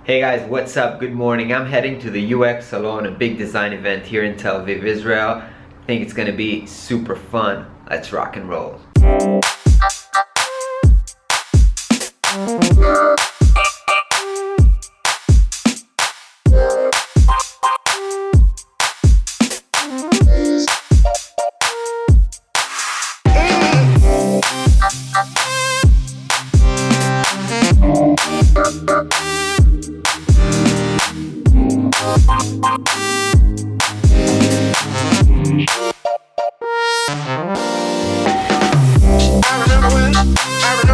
Hey guys, what's up? Good morning. I'm heading to the UX Salon, a big design event here in Tel Aviv, Israel. I think it's gonna be super fun. Let's rock and roll.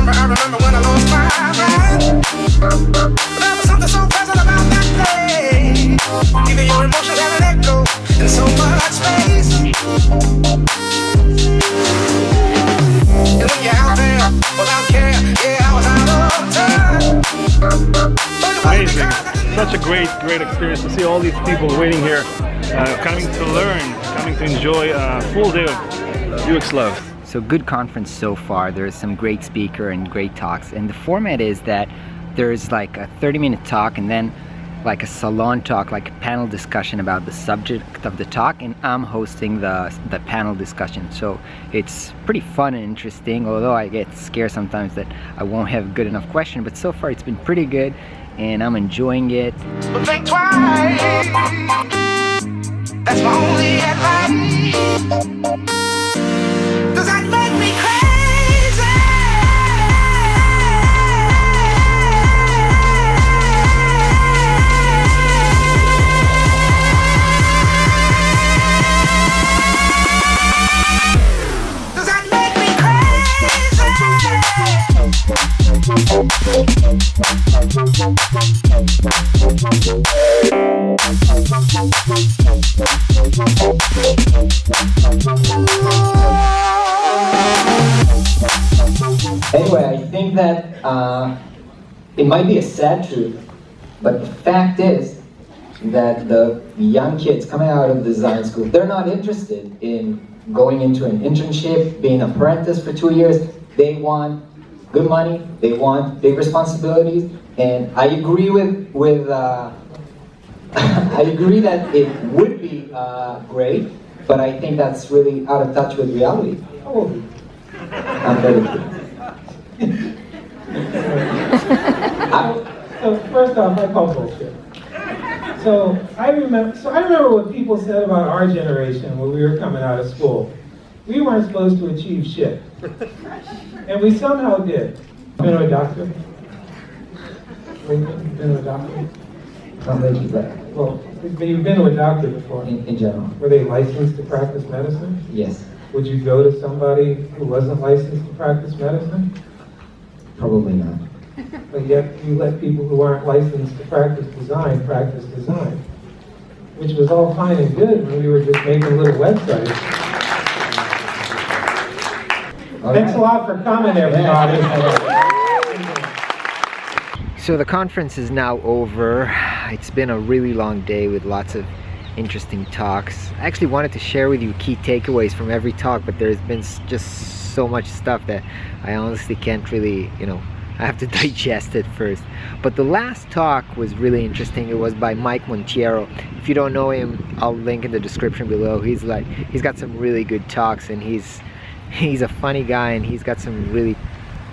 I remember when I lost my mind. There was something so pleasant about that day. Even your emotions have an echo in so much space. And when you're out there without care, yeah, I was out of time. Amazing. Such a great experience to see all these people waiting here, coming to learn, coming to enjoy a full day of UX Love. So good conference so far. There's some great speaker and great talks, and the format is that there's like a 30-minute talk and then like a salon talk, like a panel discussion about the subject of the talk, and I'm hosting the panel discussion. So it's pretty fun and interesting, although I get scared sometimes that I won't have good enough question, but so far it's been pretty good and I'm enjoying it. But think twice, that's my only advice. Does that make me crazy? Does that make me Anyway, I think that it might be a sad truth, but the fact is that the young kids coming out of design school, they're not interested in going into an internship, being an apprentice for 2 years. They want good money, they want big responsibilities, and I agree with I agree that it would be great, but I think that's really out of touch with reality. How old are you? I'm 32. So first off, I call bullshit. So I remember what people said about our generation when we were coming out of school. We weren't supposed to achieve shit, and we somehow did. Been to a doctor? Been to a doctor? Well, but you've been to a doctor before. In general. Were they licensed to practice medicine? Yes. Would you go to somebody who wasn't licensed to practice medicine? Probably not. But yet you let people who aren't licensed to practice design, which was all fine and good when we were just making little websites. Thanks a lot for coming, everybody. So the conference is now over. It's been a really long day with lots of interesting talks. I actually wanted to share with you key takeaways from every talk, but there's been just so much stuff that I honestly can't really, I have to digest it first. But the last talk was really interesting. It was by Mike Montiero. If you don't know him, I'll link in the description below. He's got some really good talks, and he's a funny guy, and he's got some really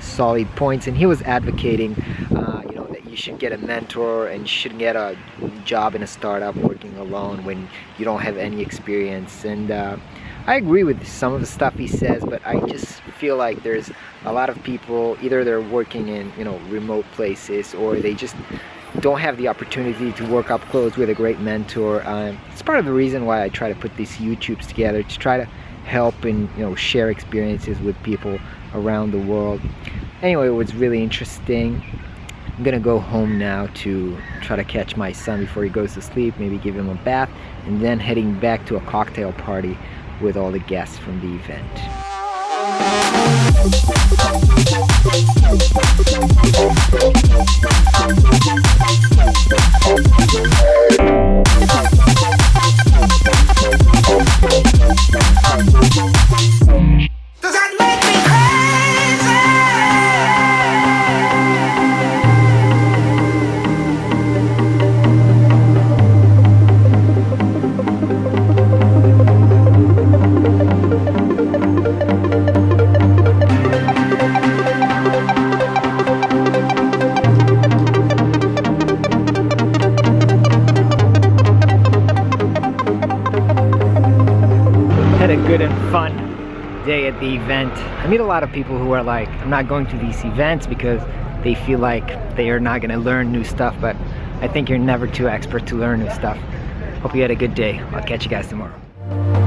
solid points, and he was advocating that you should get a mentor and you shouldn't get a job in a startup working alone when you don't have any experience. And I agree with some of the stuff he says, but I just feel like there's a lot of people, either they're working in remote places, or they just don't have the opportunity to work up close with a great mentor. It's part of the reason why I try to put these YouTubes together, to try to help and share experiences with people around the world. Anyway, it was really interesting. I'm gonna go home now to try to catch my son before he goes to sleep, maybe give him a bath, and then heading back to a cocktail party with all the guests from the event. Does that make me crazy? a good and fun day at the event. I meet a lot of people who are like, I'm not going to these events because they feel like they are not going to learn new stuff, but I think you're never too expert to learn new stuff. Hope you had a good day. I'll catch you guys tomorrow.